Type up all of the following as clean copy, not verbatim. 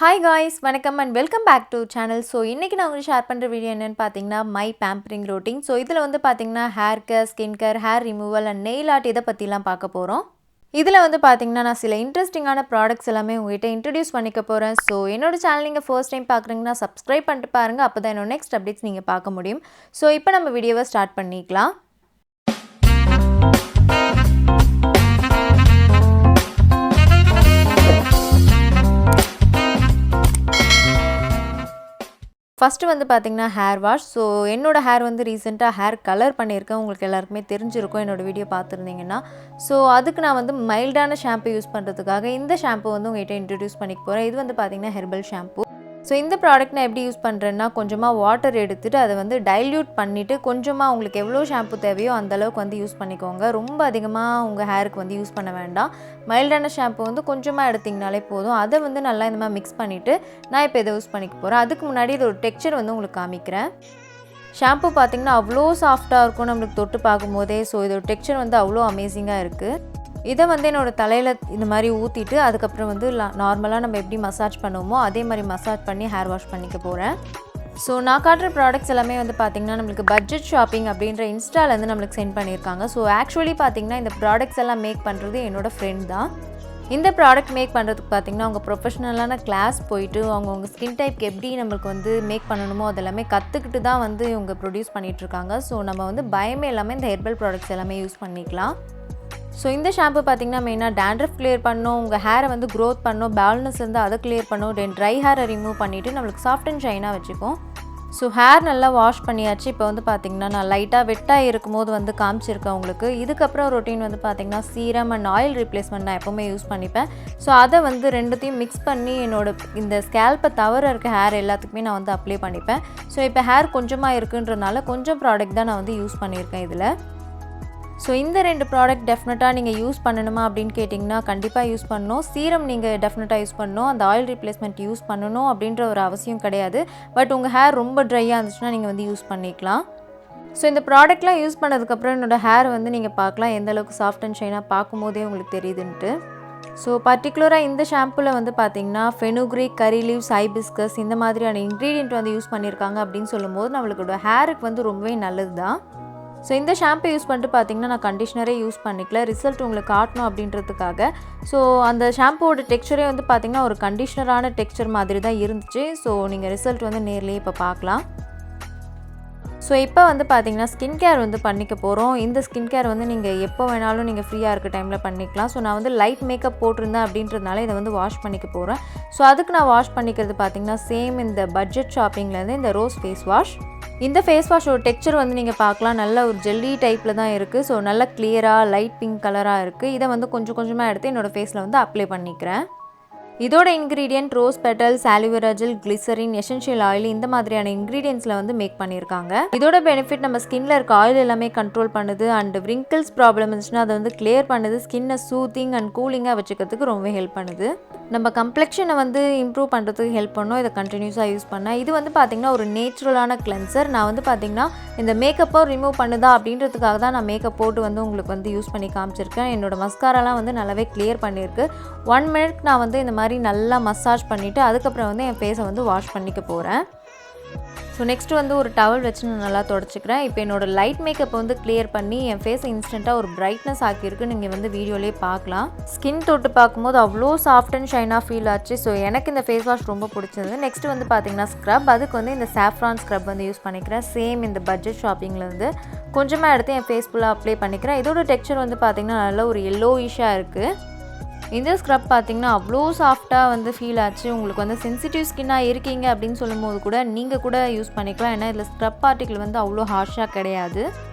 Hi guys, welcome and welcome back to channel. So இன்னைக்கு நான் உங்களுக்கு ஷேர் பண்ற வீடியோ என்னன்னு பாத்தீங்கன்னா my pampering routine. So இதுல வந்து பாத்தீங்கன்னா hair care, skin care, hair removal and nail art இத பத்திலாம் பார்க்க போறோம். இதுல வந்து பாத்தீங்கன்னா நான் சில இன்ட்ரஸ்டிங்கான ப்ராடக்ட்ஸ் எல்லாமே உங்ககிட்ட இன்ட்ரோ듀ce பண்ணிக்க போறேன். So என்னோட சேனல் நீங்க ஃபர்ஸ்ட் டைம் பார்க்கறீங்கன்னா subscribe பண்ணிட்டு பாருங்க. அப்பதான் என்னோட next updates நீங்க பார்க்க முடியும். So இப்போ நம்ம வீடியோவை ஸ்டார்ட் பண்ணிக்கலாம். ஃபர்ஸ்ட் வந்து பாத்தீங்கன்னா ஹேர் வாஷ். ஸோ என்னோட ஹேர் வந்து ரீசெண்டாக ஹேர் கலர் பண்ணியிருக்கேன். உங்களுக்கு எல்லாருக்குமே தெரிஞ்சிருக்கும் என்னோட வீடியோ பார்த்துருந்தீங்கன்னா. ஸோ அதுக்கு நான் வந்து மைல்டான ஷாம்பு யூஸ் பண்ணுறதுக்காக இந்த ஷாம்பு வந்து உங்கள்கிட்ட இன்ட்ரடியூஸ் பண்ணிக்க போகிறேன். இது வந்து பார்த்தீங்கன்னா ஹெர்பல் ஷாம்பு. ஸோ இந்த ப்ராடக்ட் நான் எப்படி யூஸ் பண்ணுறேன்னா, கொஞ்சமாக வாட்டர் எடுத்துகிட்டு அதை வந்து டைல்யூட் பண்ணிவிட்டு கொஞ்சமாக உங்களுக்கு எவ்வளோ ஷாம்பு தேவையோ அந்தளவுக்கு வந்து யூஸ் பண்ணிக்கோங்க. ரொம்ப அதிகமாக உங்கள் ஹேருக்கு வந்து யூஸ் பண்ண வேண்டாம். மைல்டான ஷாம்பு வந்து கொஞ்சமாக எடுத்திங்கனாலே போதும். அதை வந்து நல்லா இந்த மாதிரி மிக்ஸ் பண்ணிவிட்டு நான் இப்போ இதை யூஸ் பண்ணிக்க போகிறேன். அதுக்கு முன்னாடி இது ஒரு டெக்ஸ்சர் வந்து உங்களுக்கு காமிக்கிறேன். ஷாம்பு பார்த்திங்கன்னா அவ்வளோ சாஃப்டாக இருக்கும் நம்மளுக்கு தொட்டு பார்க்கும்போதே. ஸோ இதோட டெக்ஸ்சர் வந்து அவ்வளோ அமேசிங்காக இருக்குது. இதை வந்து என்னோடய தலையில் இந்த மாதிரி ஊற்றிட்டு அதுக்கப்புறம் வந்து நார்மலாக நம்ம எப்படி மசாஜ் பண்ணுவோமோ அதே மாதிரி மசாஜ் பண்ணி ஹேர் வாஷ் பண்ணிக்க போகிறேன். ஸோ நான் காட்டுற ப்ராடக்ட்ஸ் எல்லாமே வந்து பார்த்திங்கன்னா நம்மளுக்கு பட்ஜெட் ஷாப்பிங் அப்படின்ற இன்ஸ்டாலேருந்து நம்மளுக்கு சென்ட் பண்ணியிருக்காங்க. ஸோ ஆக்சுவலி பார்த்திங்கன்னா இந்த ப்ராடக்ட்ஸ் எல்லாம் மேக் பண்ணுறது என்னோடய ஃப்ரெண்ட் தான். இந்த ப்ராடக்ட் மேக் பண்ணுறதுக்கு பார்த்திங்கன்னா அவங்க ப்ரொஃபஷ்னலான கிளாஸ் போயிட்டு அவங்கவுங்க ஸ்கின் டைப்க்கு எப்படி நம்மளுக்கு வந்து மேக் பண்ணணுமோ அதெல்லாமே கற்றுக்கிட்டு தான் வந்து இவங்க ப்ரொடியூஸ் பண்ணிகிட்ருக்காங்க. ஸோ நம்ம வந்து பயமே எல்லாமே இந்த ஹெர்பல் ப்ராடக்ட்ஸ் எல்லாமே யூஸ் பண்ணிக்கலாம். ஸோ இந்த ஷாம்பு பார்த்திங்கன்னா மெயினாக டேண்ட்ரஃப் கிளியர் பண்ணணும், உங்கள் ஹேரை வந்து க்ரோத் பண்ணணும், பேலன்ஸ் வந்து அதை கிளியர் பண்ணணும், தென் ட்ரை ஹேரை ரிமூவ் பண்ணிவிட்டு நம்மளுக்கு சாஃப்ட் அண்ட் ஷைனாக வச்சுக்கும். ஸோ ஹேர் நல்லா வாஷ் பண்ணியாச்சு. இப்போ வந்து பார்த்திங்கன்னா நான் லைட்டாக வெட்டாக இருக்கும்போது வந்து காமிச்சிருக்கேன் உங்களுக்கு. இதுக்கப்புறம் ரொட்டீன் வந்து பார்த்திங்கன்னா சீரம் அண்ட் ஆயில் ரீப்ளேஸ்மெண்ட் நான் எப்போவுமே யூஸ் பண்ணிப்பேன். ஸோ அதை வந்து ரெண்டுத்தையும் மிக்ஸ் பண்ணி இந்த ஸ்கேல்ப்பை தவிர இருக்க ஹேர் எல்லாத்துக்குமே நான் வந்து அப்ளை பண்ணிப்பேன். ஸோ இப்போ ஹேர் கொஞ்சமாக இருக்குன்றனால கொஞ்சம் ப்ராடக்ட் தான் நான் வந்து யூஸ் பண்ணியிருக்கேன் இதில். ஸோ இந்த ரெண்டு ப்ராடக்ட் டெஃபினட்டாக நீங்கள் யூஸ் பண்ணணுமா அப்படின்னு கேட்டிங்கன்னா கண்டிப்பாக யூஸ் பண்ணணும். சீரம் நீங்கள் டெஃபினட்டாக யூஸ் பண்ணணும். அந்த ஆயில் ரீப்ளேஸ்மெண்ட் யூஸ் பண்ணணும் அப்படின்ற ஒரு அவசியம் கிடையாது. பட் உங்கள் ஹேர் ரொம்ப ட்ரையாக இருந்துச்சுன்னா நீங்கள் வந்து யூஸ் பண்ணிக்கலாம். ஸோ இந்த ப்ராடக்ட்லாம் யூஸ் பண்ணதுக்கப்புறம் என்னோடய ஹேர் வந்து நீங்கள் பார்க்கலாம் எந்தளவுக்கு சாஃப்ட் அண்ட் ஷைனாக பார்க்கும்போதே உங்களுக்கு தெரியுதுன்ட்டு. ஸோ பர்டிகுலராக இந்த ஷாம்புவில் வந்து பார்த்திங்கன்னா ஃபெனுக்ரீக், கரி லீவ்ஸ், ஹைபிஸ்கஸ் இந்த மாதிரியான இன்க்ரீடியன்ட் வந்து யூஸ் பண்ணியிருக்காங்க அப்படின்னு சொல்லும்போது நம்மளோட ஹேருக்கு வந்து ரொம்பவே நல்லது தான். ஸோ இந்த ஷாம்பு யூஸ் பண்ணிட்டு பார்த்திங்கன்னா நான் கண்டிஷ்னரே யூஸ் பண்ணிக்கல. ரிசல்ட் உங்களுக்கு காட்டணும் அப்படின்றதுக்காக. ஸோ அந்த ஷாம்புவோட டெக்ஸ்சரே வந்து பார்த்திங்கன்னா ஒரு கண்டிஷ்னரான டெக்ஸ்சர் மாதிரி தான் இருந்துச்சு. ஸோ நீங்கள் ரிசல்ட் வந்து நேர்லேயே இப்போ பார்க்கலாம். ஸோ இப்போ வந்து பார்த்திங்கன்னா ஸ்கின் கேர் வந்து பண்ணிக்க போகிறோம். இந்த ஸ்கின் கேர் வந்து நீங்கள் எப்போ வேணாலும் நீங்கள் ஃப்ரீயாக இருக்க டைமில் பண்ணிக்கலாம். ஸோ நான் வந்து லைட் மேக்கப் போட்டிருந்தேன் அப்படின்றதுனால இதை வந்து வாஷ் பண்ணிக்க போகிறேன். ஸோ அதுக்கு நான் வாஷ் பண்ணிக்கிறது பார்த்திங்கன்னா சேம் இந்த பட்ஜெட் ஷாப்பிங்லேருந்து இந்த ரோஸ் ஃபேஸ் வாஷ். இந்த ஃபேஸ் வாஷோட டெக்ஸ்சர் வந்து நீங்கள் பார்க்கலாம் நல்ல ஒரு ஜெல்லி டைப்பில் தான் இருக்குது. ஸோ நல்லா கிளியராக லைட் பிங்க் கலராக இருக்குது. இதை வந்து கொஞ்சம் கொஞ்சமாக எடுத்து என்னோடய ஃபேஸில் வந்து அப்ளை பண்ணிக்கிறேன். இதோட ingredient rose petals, aloe vera gel, glycerin, essential oil இந்த மாதிரியான இன்க்ரீடியன்ஸில் வந்து மேக் பண்ணியிருக்காங்க. இதோட பெனிஃபிட் நம்ம ஸ்கின்ல இருக்க ஆயில் எல்லாமே கண்ட்ரோல் பண்ணுது அண்ட் விரிங்கிள்ஸ் ப்ராப்ளம் இருந்துச்சுன்னா அதை வந்து கிளியர் பண்ணுது. ஸ்கின்னை சூத்திங் அண்ட் கூலிங்காக வச்சுக்கிறதுக்கு ரொம்ப ஹெல்ப் பண்ணுது. நம்ம கம்ப்ளெக்ஷனை வந்து இம்ப்ரூவ் பண்ணுறதுக்கு ஹெல்ப் பண்ணும் இதை கண்டினியூஸாக யூஸ் பண்ணேன். இது வந்து பார்த்திங்கன்னா ஒரு நேச்சுரலான கிளென்சர். நான் வந்து பார்த்திங்கன்னா இந்த மேக்கப்பை ரிமூவ் பண்ணுதா அப்படின்றதுக்காக தான் நான் மேக்கப் போட்டு வந்து உங்களுக்கு வந்து யூஸ் பண்ணி காமிச்சிருக்கேன். என்னோட மஸ்காராலாம் வந்து நல்லாவே கிளியர் பண்ணியிருக்கு. 1 மினிட் நான் வந்து இந்த மாதிரி நல்லா மசாஜ் பண்ணிவிட்டு அதுக்கப்புறம் வந்து என் ஃபேஸை வந்து வாஷ் பண்ணிக்க போகிறேன். ஸோ நெக்ஸ்ட்டு வந்து ஒரு டவல் வச்சு நான் நல்லா தொடச்சிக்கிறேன். இப்போ என்னோடய லைட் மேக்கப் வந்து கிளியர் பண்ணி என் ஃபேஸை இன்ஸ்டண்ட்டாக ஒரு பிரைட்னஸ் ஆக்கியிருக்கு. நீங்கள் வந்து வீடியோலேயே பார்க்கலாம். ஸ்கின் தொட்டு பார்க்கும்போது அவ்வளோ சாஃப்ட் அண்ட் ஷைனாக ஃபீல் ஆச்சு. ஸோ எனக்கு இந்த ஃபேஸ் வாஷ் ரொம்ப பிடிச்சது. நெக்ஸ்ட் வந்து பார்த்திங்கன்னா ஸ்க்ரப். அதுக்கு வந்து இந்த சாஃப்ரான் ஸ்க்ரப் வந்து யூஸ் பண்ணிக்கிறேன். சேம் இந்த பட்ஜெட் ஷாப்பிங்லேருந்து கொஞ்சமாக எடுத்து என் ஃபேஸ் ஃபுல்லாக அப்ளை பண்ணிக்கிறேன். இதோட டெக்ஸ்சர் வந்து பார்த்திங்கன்னா நல்ல ஒரு எல்லோயிஷாக இருக்குது. இந்த ஸ்க்ரப் பார்த்திங்கன்னா அவ்வளோ சாஃப்டாக வந்து ஃபீல் ஆச்சு. உங்களுக்கு வந்து சென்சிட்டிவ் ஸ்கின்னாக இருக்கீங்க அப்படின்னு சொல்லும்போது கூட நீங்கள் கூட யூஸ் பண்ணிக்கலாம். ஏன்னா இதில் ஸ்க்ரப் பார்ட்டிக்கிள் வந்து அவ்வளோ ஹார்ஷாக கிடையாது.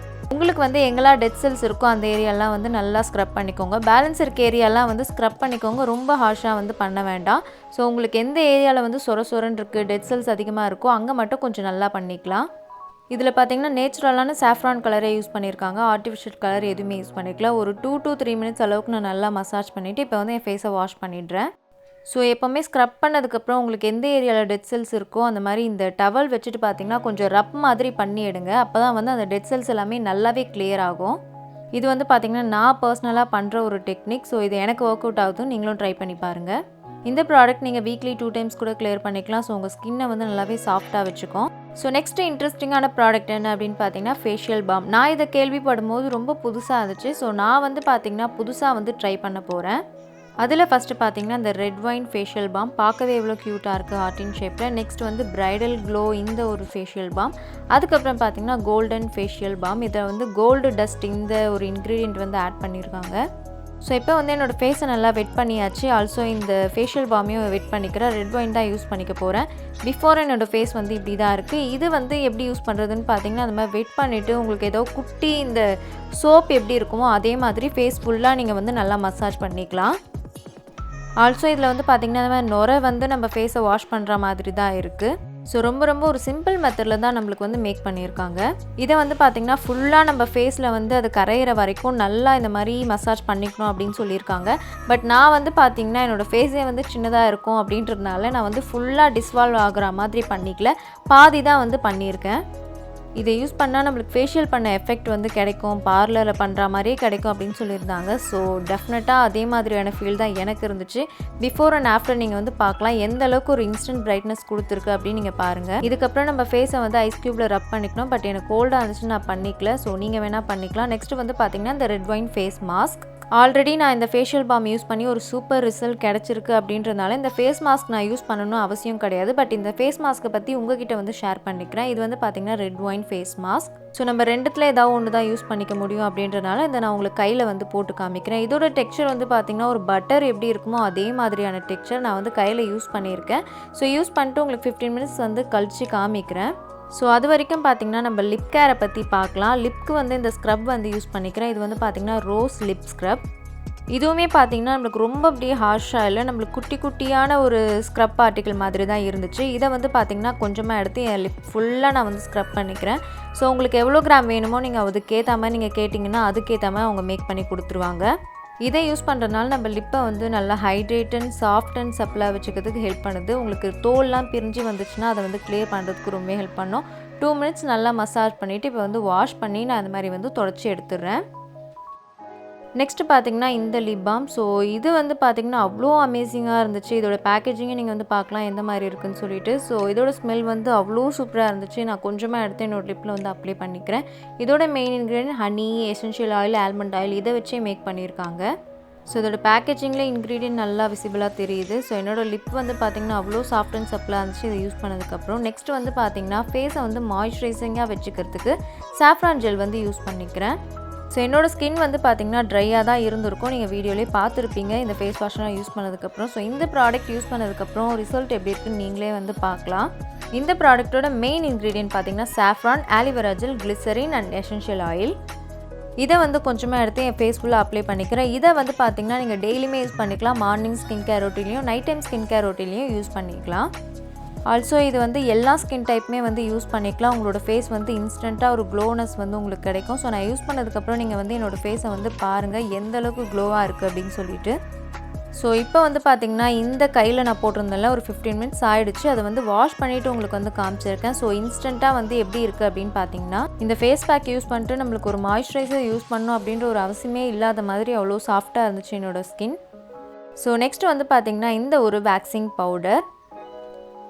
உங்களுக்கு வந்து எங்கெல்லாம் டெட் செல்ஸ் இருக்கோ அந்த ஏரியாலாம் வந்து நல்லா ஸ்க்ரப் பண்ணிக்கோங்க. பேலன்ஸ் இருக்க ஏரியாலாம் வந்து ஸ்க்ரப் பண்ணிக்கோங்க. ரொம்ப ஹார்ஷாக வந்து பண்ண வேண்டாம். ஸோ உங்களுக்கு எந்த ஏரியாவில் வந்து சொரன்னு இருக்குது, டெட் செல்ஸ் அதிகமாக இருக்கோ அங்கே மட்டும் கொஞ்சம் நல்லா பண்ணிக்கலாம். இதில் பார்த்திங்கன்னா நேச்சுரலான சாஃப்ரான் கலரை யூஸ் பண்ணியிருக்காங்க. ஆர்டிஃபிஷியல் கலர் எதுவுமே யூஸ் பண்ணிக்கலாம். ஒரு 2 to 3 மினிட்ஸ் அளவுக்கு நான் நல்லா மசாஜ் பண்ணிவிட்டு இப்போ வந்து என் ஃபேஸை வாஷ் பண்ணிடுறேன். ஸோ எப்போவுமே ஸ்க்ரப் பண்ணதுக்கப்புறம் உங்களுக்கு எந்த ஏரியாவில் டெட் செல்ஸ் இருக்கோ அந்த மாதிரி இந்த டவல் வச்சுட்டு பார்த்திங்கன்னா கொஞ்சம் ரப் மாதிரி பண்ணி எடுங்க. அப்போ தான் வந்து அந்த டெட் செல்ஸ் எல்லாமே நல்லாவே கிளியர் ஆகும். இது வந்து பார்த்திங்கன்னா நான் பர்சனலாக பண்ணுற ஒரு டெக்னிக். ஸோ இது எனக்கு ஒர்க் அவுட் ஆகுது. நீங்களும் ட்ரை பண்ணி பாருங்கள். இந்த ப்ராடக்ட் நீங்கள் வீக்லி 2 டைம்ஸ் கூட கிளியர் பண்ணிக்கலாம். ஸோ உங்கள் ஸ்கின்னை வந்து நல்லாவே சாஃப்டாக வச்சுக்கும். ஸோ நெக்ஸ்ட்டு இன்ட்ரெஸ்டிங்கான ப்ராடக்ட் என்ன அப்படின்னு பார்த்தீங்கன்னா ஃபேஷியல் பாம். நான் இதை கேள்விப்படும் போது ரொம்ப புதுசாக இருந்துச்சு. ஸோ நான் வந்து பார்த்தீங்கன்னா புதுசாக வந்து ட்ரை பண்ண போகிறேன். அதில் ஃபஸ்ட்டு பார்த்தீங்கன்னா இந்த ரெட் வைன் ஃபேஷியல் பாம் பார்க்கவே எவ்வளோ க்யூட்டாக இருக்குது ஹார்ட்டின் ஷேப்பில். நெக்ஸ்ட் வந்து பிரைடல் க்ளோ இந்த ஒரு ஃபேஷியல் பாம். அதுக்கப்புறம் பார்த்தீங்கன்னா கோல்டன் ஃபேஷியல் பாம். இதை வந்து கோல்டு டஸ்ட் இந்த ஒரு இன்க்ரீடியன்ட் வந்து ஆட் பண்ணியிருக்காங்க. ஸோ இப்போ வந்து என்னோடய ஃபேஸை நல்லா வெட் பண்ணியாச்சு. ஆல்சோ இந்த ஃபேஷியல் பாமையும் வெட் பண்ணிக்கிறேன். ரெட் வைன் தான் யூஸ் பண்ணிக்க போகிறேன். பிஃபோர் என்னோடய ஃபேஸ் வந்து இப்படி தான் இருக்குது. இது வந்து எப்படி யூஸ் பண்ணுறதுன்னு பார்த்தீங்கன்னா அந்த மாதிரி வெட் பண்ணிவிட்டு உங்களுக்கு ஏதோ குட்டி இந்த சோப் எப்படி இருக்குமோ அதே மாதிரி ஃபேஸ் ஃபுல்லாக நீங்கள் வந்து நல்லா மசாஜ் பண்ணிக்கலாம். ஆல்சோ இதில் வந்து பார்த்திங்கன்னா இந்த மாதிரி நுரை வந்து நம்ம ஃபேஸை வாஷ் பண்ணுற மாதிரி தான் இருக்குது. ஸோ ரொம்ப ஒரு சிம்பிள் மெத்தடில் தான் நம்மளுக்கு வந்து மேக் பண்ணியிருக்காங்க. இதை வந்து பார்த்திங்கன்னா ஃபுல்லாக நம்ம ஃபேஸில் வந்து அது கரையிற வரைக்கும் நல்லா இந்த மாதிரி மசாஜ் பண்ணிக்கணும் அப்படின்னு சொல்லியிருக்காங்க. பட் நான் வந்து பார்த்திங்கன்னா என்னோடய ஃபேஸே வந்து சின்னதாக இருக்கும் அப்படின்றதுனால நான் வந்து ஃபுல்லாக டிஸ்வால்வ் ஆகிற மாதிரி பண்ணிக்கல, பாதி தான் வந்து பண்ணியிருக்கேன். இதை யூஸ் பண்ணால் நம்மளுக்கு ஃபேஷியல் பண்ண எஃபெக்ட் வந்து கிடைக்கும், பார்லரில் பண்ணுற மாதிரியே கிடைக்கும் அப்படின்னு சொல்லியிருந்தாங்க. ஸோ டெஃபினட்டாக அதே மாதிரியான ஃபீல் தான் எனக்கு இருந்துச்சு. பிஃபோர் அண்ட் ஆஃப்டர் நீங்கள் வந்து பார்க்கலாம் எந்த அளவுக்கு ஒரு இன்ஸ்டன்ட் பிரைட்னஸ் கொடுத்துருக்கு அப்படின்னு நீங்கள் பாருங்கள். இதுக்கப்புறம் நம்ம ஃபேஸை வந்து ஐஸ் க்யூப்பில் ரப் பண்ணிக்கணும். பட் எனக்கு கோல்டாக இருந்துச்சு நான் பண்ணிக்கல. ஸோ நீங்கள் வேணால் பண்ணிக்கலாம். நெக்ஸ்ட் வந்து பார்த்திங்கன்னா இந்த red wine face mask. Already நான் இந்த ஃபேஷியல் பாம் யூஸ் பண்ணி ஒரு சூப்பர் ரிசல்ட் கிடச்சிருக்கு அப்படின்றதுனால இந்த ஃபேஸ் மாஸ்க் நான் யூஸ் பண்ணணும் அவசியம் கிடையாது. பட் இந்த ஃபேஸ் மாஸ்க்கை பற்றி உங்ககிட்ட வந்து ஷேர் பண்ணிக்கிறேன். இது வந்து பார்த்திங்கன்னா red wine face mask. So நம்ம ரெண்டுத்தில் ஏதாவது ஒன்று தான் யூஸ் பண்ணிக்க முடியும் அப்படின்றனால இதை நான் உங்களுக்கு கையில் வந்து போட்டு காமிக்கிறேன். இதோட டெக்ஸ்சர் வந்து பார்த்திங்கன்னா ஒரு பட்டர் எப்படி இருக்குமோ அதே மாதிரியான டெக்ஸ்சர் நான் வந்து கையில் யூஸ் பண்ணியிருக்கேன். ஸோ யூஸ் பண்ணிட்டு உங்களுக்கு 15 மினிட்ஸ் வந்து கழித்து காமிக்கிறேன். ஸோ அது வரைக்கும் பார்த்திங்கன்னா நம்ம லிப் கேரை பற்றி பார்க்கலாம். லிப்க்கு வந்து இந்த ஸ்க்ரப் வந்து யூஸ் பண்ணிக்கிறேன். இது வந்து பார்த்திங்கன்னா ரோஸ் லிப் ஸ்க்ரப். இதுவுமே பார்த்திங்கன்னா நம்மளுக்கு ரொம்ப அப்படியே ஹார்ஷாக இல்லை, நம்மளுக்கு குட்டியான ஒரு ஸ்க்ரப் பார்ட்டிக்கல் மாதிரி தான் இருந்துச்சு. இதை வந்து பார்த்திங்கன்னா கொஞ்சமாக எடுத்து என் லிப் ஃபுல்லாக நான் வந்து ஸ்க்ரப் பண்ணிக்கிறேன். ஸோ உங்களுக்கு எவ்வளோ கிராம் வேணுமோ நீங்கள் அதுக்கேற்ற மாதிரி நீங்கள் கேட்டிங்கன்னா அதுக்கேற்ற மாதிரி அவங்க மேக் பண்ணி கொடுத்துருவாங்க. இதை யூஸ் பண்ணுறதுனால நம்ம லிப்பை வந்து நல்லா ஹைட்ரேட் அண்ட் சாஃப்ட் அண்ட் சப்ளாக வச்சுக்கிறதுக்கு ஹெல்ப் பண்ணுது. உங்களுக்கு தோல்லாம் பிரிஞ்சு வந்துச்சுன்னா அதை வந்து கிளியர் பண்ணுறதுக்கு ரொம்ப ஹெல்ப் பண்ணும். 2 மினிட்ஸ் நல்லா மசாஜ் பண்ணிவிட்டு இப்போ வந்து வாஷ் பண்ணி நான் அந்த மாதிரி வந்து தொடச்சி எடுத்துடுறேன். நெக்ஸ்ட்டு பார்த்திங்கன்னா இந்த லிப் பாம். ஸோ இது வந்து பார்த்திங்கன்னா அவ்வளோ அமேசிங்காக இருந்துச்சு. இதோட பேக்கேஜிங்கை நீங்கள் வந்து பார்க்கலாம் எந்த மாதிரி இருக்குதுன்னு சொல்லிட்டு. ஸோ இதோட ஸ்மெல் வந்து அவ்வளோ சூப்பராக இருந்துச்சு. நான் கொஞ்சமாக எடுத்து என்னோட லிப்பில் வந்து அப்ளை பண்ணிக்கிறேன். இதோட main ingredient honey, essential oil, almond oil இதை வச்சே மேக் பண்ணியிருக்காங்க. ஸோ இதோட பேக்கேஜிங்கில் இன்க்ரீடியன்ட் நல்லா விசிபிளாக தெரியுது. ஸோ என்னோடய லிப் வந்து பார்த்திங்கன்னா அவ்வளோ சாஃப்ட் அண்ட் சப்ளாக இருந்துச்சு இதை யூஸ் பண்ணதுக்கப்புறம். நெக்ஸ்ட் வந்து பார்த்திங்கன்னா ஃபேஸை வந்து மாய்ஸ்சரைசிங்காக வச்சுக்கிறதுக்கு சாஃப்ரான் ஜெல் வந்து யூஸ் பண்ணிக்கிறேன். ஸோ என்னோடய ஸ்கின் வந்து பார்த்திங்கன்னா ட்ரையாக தான் இருந்திருக்கும். நீங்கள் வீடியோலேயே பார்த்துருப்பீங்க இந்த ஃபேஸ் வாஷ்லாம் யூஸ் பண்ணதுக்கப்புறம். ஸோ இந்த ப்ராடக்ட் யூஸ் பண்ணதுக்கப்புறம் ரிசல்ட் எப்படி இருக்குன்னு நீங்களே வந்து பார்க்கலாம். இந்த ப்ராடக்ட்டோட மெயின் இன்க்ரீடியன்ட் பார்த்திங்கன்னா saffron, aloe vera gel, glycerin and essential oil. இதை வந்து கொஞ்சமாக எடுத்து என் ஃபேஸ் ஃபுல்லாக அப்ளை பண்ணிக்கிறேன். இதை வந்து பார்த்திங்கன்னா நீங்கள் டெய்லியுமே யூஸ் பண்ணிக்கலாம். மார்னிங் ஸ்கின் கேர் ரொட்டீன்லையும் நைட் டைம் ஸ்கின் கேர் ரொட்டீன்லையும் யூஸ் பண்ணிக்கலாம். ஆல்சோ இது வந்து எல்லா ஸ்கின் டைப்புமே வந்து யூஸ் பண்ணிக்கலாம். உங்களோட ஃபேஸ் வந்து இன்ஸ்டண்ட்டாக ஒரு க்ளோனஸ் வந்து உங்களுக்கு கிடைக்கும். ஸோ நான் யூஸ் பண்ணதுக்கப்புறம் நீங்கள் வந்து என்னோடய ஃபேஸை வந்து பாருங்கள் எந்த அளவுக்கு க்ளோவாக இருக்குது அப்படின்னு சொல்லிட்டு. ஸோ இப்போ வந்து பார்த்திங்கன்னா இந்த கையில் நான் போட்டிருந்தேன்ல ஒரு 15 மினிட்ஸ் ஆகிடுச்சு. அதை வந்து வாஷ் பண்ணிவிட்டு உங்களுக்கு வந்து காமிச்சிருக்கேன். ஸோ இன்ஸ்டண்ட்டாக வந்து எப்படி இருக்குது அப்படின்னு பார்த்தீங்கன்னா இந்த ஃபேஸ் பேக் யூஸ் பண்ணிட்டு நம்மளுக்கு ஒரு மாய்ஸ்சரைசர் யூஸ் பண்ணணும் அப்படின்ற ஒரு அவசியமே இல்லாத மாதிரி அவ்வளோ சாஃப்டாக இருந்துச்சு என்னோடய ஸ்கின். ஸோ நெக்ஸ்ட் வந்து பார்த்திங்கன்னா இந்த ஒரு வேக்சிங் பவுடர்.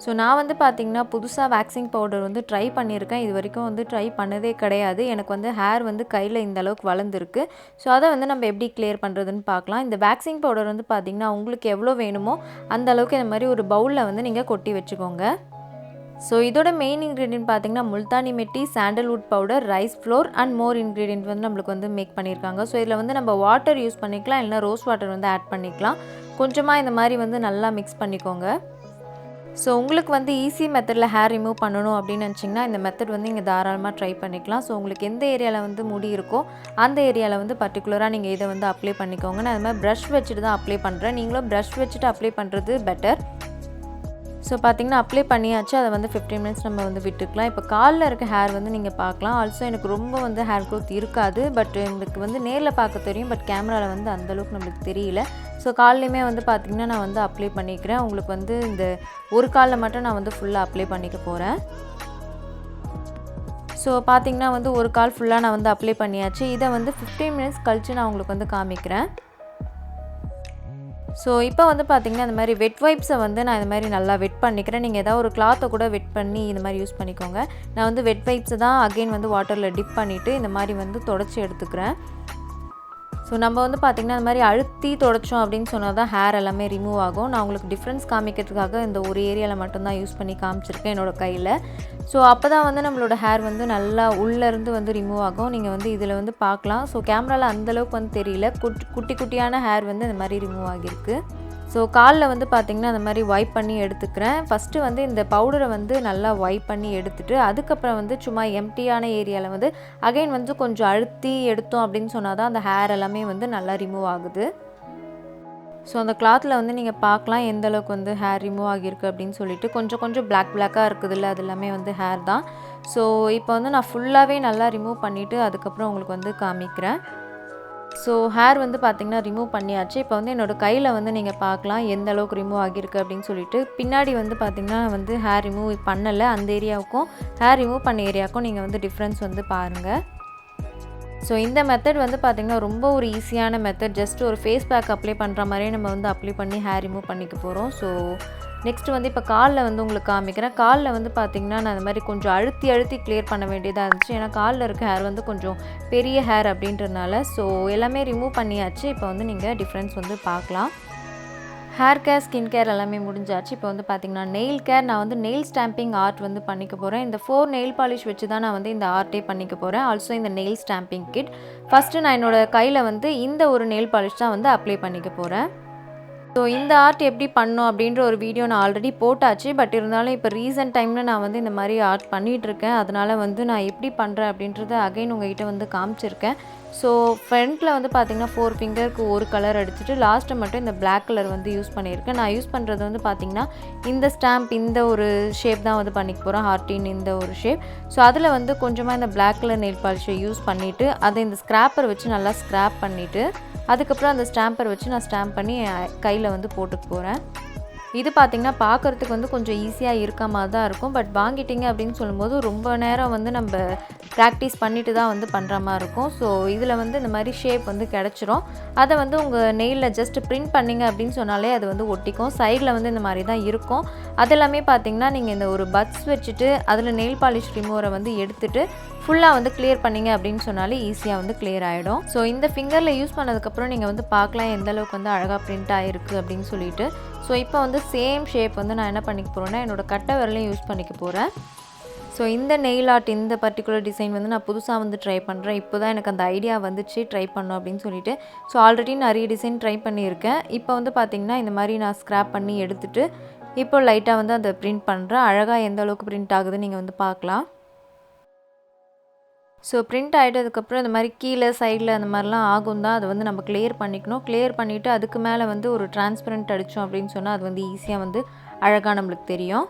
ஸோ நான் வந்து பார்த்திங்கன்னா புதுசாக வேக்சிங் பவுடர் வந்து ட்ரை பண்ணியிருக்கேன். இது வரைக்கும் வந்து ட்ரை பண்ணதே கிடையாது. எனக்கு வந்து ஹேர் வந்து கையில் இந்த அளவுக்கு வளர்ந்துருக்கு. ஸோ அதை வந்து நம்ம எப்படி கிளியர் பண்ணுறதுன்னு பார்க்கலாம். இந்த வேக்சிங் பவுடர் வந்து பார்த்திங்கன்னா உங்களுக்கு எவ்வளோ வேணுமோ அந்த அளவுக்கு இந்த மாதிரி ஒரு பவுலில் வந்து நீங்கள் கொட்டி வச்சுக்கோங்க. ஸோ இதோட மெயின் இன்க்ரீடியன்ட் பார்த்திங்கன்னா முல்தானி மெட்டி, sandalwood powder, rice floor and more ingredient வந்து நம்மளுக்கு வந்து மேக் பண்ணியிருக்காங்க. ஸோ இதில் வந்து நம்ம வாட்டர் யூஸ் பண்ணிக்கலாம், இல்லைனா ரோஸ் வாட்டர் வந்து ஆட் பண்ணிக்கலாம். கொஞ்சமாக இந்த மாதிரி வந்து நல்லா மிக்ஸ் பண்ணிக்கோங்க. ஸோ உங்களுக்கு வந்து ஈஸி மெத்தடில் ஹேர் ரிமூவ் பண்ணணும் அப்படின்னு நினச்சிங்கன்னா இந்த மெத்தட் வந்து நீங்கள் தாராளமாக ட்ரை பண்ணிக்கலாம். ஸோ உங்களுக்கு எந்த ஏரியாவில் வந்து முடி இருக்கோ அந்த ஏரியாவில் வந்து பர்டிகுலராக நீங்கள் இதை வந்து அப்ளை பண்ணிக்கோங்க. நான் அது மாதிரி ப்ரஷ் வச்சுட்டு தான் அப்ளை பண்ணுறேன். நீங்களும் ப்ரஷ் வச்சுட்டு அப்ளை பண்ணுறது பெட்டர். ஸோ பார்த்திங்கன்னா அப்ளை பண்ணியாச்சு. அதை வந்து 15 மினிட்ஸ் நம்ம வந்து விட்டுக்கலாம். இப்போ காலில் இருக்க ஹேர் வந்து நீங்கள் பார்க்கலாம். ஆல்சோ எனக்கு ரொம்ப வந்து ஹேர் க்ரோத் இருக்காது. பட் எனக்கு வந்து நேரில் பார்க்க தெரியும். பட் கேமராவில் வந்து அந்தளவுக்கு நம்மளுக்கு தெரியல. ஸோ கால்லையுமே வந்து பார்த்திங்கன்னா நான் வந்து அப்ளை பண்ணிக்கிறேன். உங்களுக்கு வந்து இந்த ஒரு காலில் மட்டும் நான் வந்து ஃபுல்லாக அப்ளை பண்ணிக்க போகிறேன். ஸோ பார்த்திங்கன்னா வந்து ஒரு கால் ஃபுல்லாக நான் வந்து அப்ளை பண்ணியாச்சு. இதை வந்து 15 மினிட்ஸ் கழித்து நான் உங்களுக்கு வந்து காமிக்கிறேன். ஸோ இப்போ வந்து பார்த்திங்கன்னா இந்த மாதிரி வெட் வைப்ஸை வந்து நான் இந்த மாதிரி நல்லா வெட் பண்ணிக்கிறேன். நீங்கள் ஏதாவது ஒரு கிளாத்தை கூட வெட் பண்ணி இந்த மாதிரி யூஸ் பண்ணிக்கோங்க. நான் வந்து வெட் வைப்ஸை தான் அகெயின் வந்து வாட்டரில் டிப் பண்ணிவிட்டு இந்த மாதிரி வந்து தொடச்சி எடுத்துக்கிறேன். ஸோ நம்ம வந்து பார்த்திங்கன்னா இந்த மாதிரி அழுத்தி தொடச்சோம் அப்படின்னு சொன்னால் தான் ஹேர் எல்லாமே ரிமூவ் ஆகும். நான் உங்களுக்கு டிஃப்ரென்ஸ் காமிக்கிறதுக்காக இந்த ஒரு ஏரியாவில் மட்டும்தான் யூஸ் பண்ணி காமிச்சிருக்கேன் என்னோடய கையில். ஸோ அப்போ தான் வந்து நம்மளோட ஹேர் வந்து நல்லா உள்ளேருந்து வந்து ரிமூவ் ஆகும். நீங்கள் வந்து இதில் வந்து பார்க்கலாம். ஸோ கேமராவில் அந்தளவுக்கு வந்து தெரியல, குட்டி குட்டியான ஹேர் வந்து இந்த மாதிரி ரிமூவ் ஆகியிருக்கு. ஸோ காலில் வந்து பார்த்திங்கன்னா அந்த மாதிரி வைப் பண்ணி எடுத்துக்கிறேன். ஃபஸ்ட்டு வந்து இந்த பவுடரை வந்து நல்லா வைப் பண்ணி எடுத்துகிட்டு அதுக்கப்புறம் வந்து சும்மா எம்டியான ஏரியாவில் வந்து அகைன் வந்து கொஞ்சம் அழுத்தி எடுத்தோம் அப்படின்னு சொன்னால் தான் அந்த ஹேர் எல்லாமே வந்து நல்லா ரிமூவ் ஆகுது. ஸோ அந்த கிளாத்தில் வந்து நீங்கள் பார்க்கலாம் எந்த அளவுக்கு வந்து ஹேர் ரிமூவ் ஆகியிருக்கு அப்படின்னு சொல்லிட்டு. கொஞ்சம் பிளாக்காக இருக்குதுல்ல, அது எல்லாமே வந்து ஹேர் தான். ஸோ இப்போ வந்து நான் ஃபுல்லாகவே நல்லா ரிமூவ் பண்ணிவிட்டு அதுக்கப்புறம் உங்களுக்கு வந்து காமிக்கிறேன். ஸோ ஹேர் வந்து பார்த்திங்கன்னா ரிமூவ் பண்ணியாச்சு. இப்போ வந்து என்னோடய கையில் வந்து நீங்கள் பார்க்கலாம் எந்த அளவுக்கு ரிமூவ் ஆகியிருக்கு அப்படின்னு சொல்லிட்டு. பின்னாடி வந்து பார்த்திங்கன்னா வந்து ஹேர் ரிமூவ் பண்ணலை, அந்த ஏரியாவுக்கும் ஹேர் ரிமூவ் பண்ண ஏரியாவுக்கும் நீங்கள் வந்து டிஃப்ரென்ஸ் வந்து பாருங்கள். ஸோ இந்த மெத்தட் வந்து பார்த்திங்கன்னா ரொம்ப ஒரு ஈஸியான மெத்தட். ஜஸ்ட் ஒரு ஃபேஸ் பேக் அப்ளை பண்ணுற மாதிரியே நம்ம வந்து அப்ளை பண்ணி ஹேர் ரிமூவ் பண்ணிக்க போகிறோம். ஸோ நெக்ஸ்ட்டு வந்து இப்போ காலில் வந்து உங்களுக்கு காமிக்கிறேன். காலில் வந்து பார்த்திங்கன்னா நான் இந்த மாதிரி கொஞ்சம் அழுத்தி கிளியர் பண்ண வேண்டியதாக இருந்துச்சு. ஏன்னா காலில் இருக்க ஹேர் வந்து கொஞ்சம் பெரிய ஹேர் அப்படின்றதுனால. ஸோ எல்லாமே ரிமூவ் பண்ணியாச்சு. இப்போ வந்து நீங்கள் டிஃப்ரென்ஸ் வந்து பார்க்கலாம். ஹேர் கேர், ஸ்கின் கேர் எல்லாமே முடிஞ்சாச்சு. இப்போ வந்து பார்த்திங்கன்னா நெயில் கேர். நான் வந்து நெயில் ஸ்டாம்பிங் ஆர்ட் வந்து பண்ணிக்க போகிறேன். இந்த 4 நெயில் பாலிஷ் வச்சு தான் நான் வந்து இந்த ஆர்ட்டே பண்ணிக்க போகிறேன். ஆல்சோ இந்த நெயில் ஸ்டாம்பிங் கிட். ஃபஸ்ட்டு நான் என்னோடய கையில் வந்து இந்த ஒரு நெயில் பாலிஷ் தான் வந்து அப்ளை பண்ணிக்க போகிறேன். ஸோ இந்த ஆர்ட் எப்படி பண்ணோம் அப்படின்ற ஒரு வீடியோ நான் ஆல்ரெடி போட்டாச்சு. பட் இருந்தாலும் இப்போ ரீசெண்ட் டைமில் நான் வந்து இந்த மாதிரி ஆர்ட் பண்ணிகிட்ருக்கேன். அதனால் வந்து நான் எப்படி பண்ணுறேன் அப்படின்றத அகைன் உங்கள்கிட்ட வந்து காமிச்சிருக்கேன். ஸோ ஃப்ரண்ட்டில் வந்து பார்த்திங்கன்னா 4 ஃபிங்கருக்கு ஒரு கலர் அடிச்சுட்டு லாஸ்ட்டை மட்டும் இந்த பிளாக் கலர் வந்து யூஸ் பண்ணியிருக்கேன். நான் யூஸ் பண்ணுறது வந்து பார்த்திங்கன்னா இந்த ஸ்டாம்ப், இந்த ஒரு ஷேப் தான் வந்து பண்ணிக்க போகிறேன். ஹார்ட்டின் இந்த ஒரு ஷேப். ஸோ அதில் வந்து கொஞ்சமாக இந்த பிளாக் கலர் நெயில் பாலிஷை யூஸ் பண்ணிவிட்டு அதை இந்த ஸ்க்ராப்பர் வச்சு நல்லா ஸ்க்ராப் பண்ணிவிட்டு அதுக்கப்புறம் அந்த ஸ்டாம்பர் வச்சு நான் ஸ்டாம்ப் பண்ணி கையில் வந்து போட்டுக்க போகிறேன். இது பார்த்திங்கன்னா பார்க்குறதுக்கு வந்து கொஞ்சம் ஈஸியாக இருக்க மாதிரி தான் இருக்கும். பட் வாங்கிட்டீங்க அப்படின்னு சொல்லும்போது ரொம்ப நேரம் வந்து நம்ம ப்ராக்டிஸ் பண்ணிட்டு தான் வந்து பண்ணுற மாதிரி இருக்கும். ஸோ இதில் வந்து இந்த மாதிரி ஷேப் வந்து கிடச்சிரும். அதை வந்து உங்கள் நெயிலில் ஜஸ்ட் பிரிண்ட் பண்ணிங்க அப்படின்னு சொன்னாலே அது வந்து ஒட்டிக்கும். சைடில் வந்து இந்த மாதிரி தான் இருக்கும். அதெல்லாமே பார்த்திங்கன்னா நீங்கள் இந்த ஒரு பட்ஸ் வச்சுட்டு அதில் நெயில் பாலிஷ் ரிமூவரை வந்து எடுத்துகிட்டு ஃபுல்லாக வந்து கிளியர் பண்ணிங்க அப்படின்னு சொன்னாலே ஈஸியாக வந்து கிளியர் ஆகிடும். ஸோ இந்த ஃபிங்கரில் யூஸ் பண்ணதுக்கப்புறம் நீங்கள் வந்து பார்க்கலாம் எந்த அளவுக்கு வந்து அழகாக பிரிண்ட் ஆகிருக்கு அப்படின்னு சொல்லிட்டு. ஸோ இப்போ வந்து சேம் ஷேப் வந்து நான் என்ன பண்ணிக்க போகிறேன்னா என்னோடய கட்டை விரலையும் யூஸ் பண்ணிக்க போகிறேன். ஸோ இந்த நெயில் ஆர்ட், இந்த பர்டிகுலர் டிசைன் வந்து நான் புதுசாக வந்து ட்ரை பண்ணுறேன். இப்போ தான் எனக்கு அந்த ஐடியா வந்துச்சு ட்ரை பண்ணோம் அப்படின்னு சொல்லிட்டு. ஸோ ஆல்ரெடி நிறைய டிசைன் ட்ரை பண்ணியிருக்கேன். இப்போ வந்து பார்த்திங்கன்னா இந்த மாதிரி நான் ஸ்க்ராப் பண்ணி எடுத்துகிட்டு இப்போ லைட்டாக வந்து அதை பிரிண்ட் பண்ணுறேன். அழகாக எந்த அளவுக்கு பிரிண்ட் ஆகுதுன்னு நீங்கள் வந்து பார்க்கலாம். ஸோ பிரிண்ட் ஆகிட்டதுக்கப்புறம் இந்த மாதிரி கீழே சைடில் அந்த மாதிரிலாம் ஆகும் தான். அதை வந்து நம்ம கிளியர் பண்ணிக்கணும். கிளியர் பண்ணிவிட்டு அதுக்கு மேலே வந்து ஒரு டிரான்ஸ்பரண்ட் அடித்தோம் அப்படின்னு சொன்னால் அது வந்து ஈஸியாக வந்து அழகாக நம்மளுக்கு தெரியும்.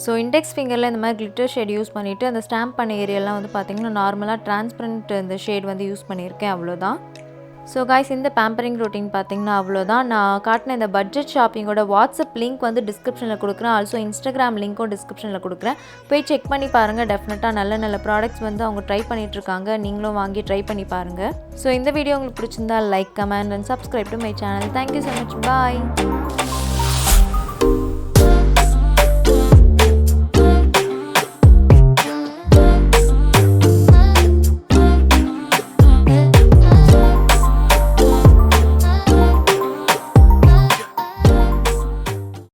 ஸோ இண்டெக்ஸ் ஃபிங்கரில் இந்த மாதிரி கிளிட்டர் ஷேட் யூஸ் பண்ணிவிட்டு அந்த ஸ்டாம்ப் பண்ண ஏரியாலாம் வந்து பார்த்திங்கன்னா நார்மலாக டிரான்ஸ்பரண்ட் இந்த ஷேட் வந்து யூஸ் பண்ணியிருக்கேன், அவ்வளோதான். ஸோ காய்ஸ், இந்த பேம்பரிங் ரொட்டீன் பார்த்திங்கன்னா அவ்வளோதான். நான் காட்டின இந்த பட்ஜெட் ஷாப்பிங்கோட வாட்ஸ்அப் லிங்க் வந்து டிஸ்கிரிப்ஷனில் கொடுக்குறேன். ஆல்சோ இன்ஸ்டாகிராம் லிங்க்கும் டிஸ்கிரிப்ஷனில் கொடுக்குறேன். போய் செக் பண்ணி பாருங்கள். டெஃபினட்டாக நல்ல ப்ராடக்ட்ஸ் வந்து அவங்க ட்ரை பண்ணிகிட்ருக்காங்க. நீங்களும் வாங்கி ட்ரை பண்ணி பாருங்கள். ஸோ இந்த வீடியோ உங்களுக்கு பிடிச்சிருந்தா like, comment and subscribe to my channel. Thank you so much. Bye.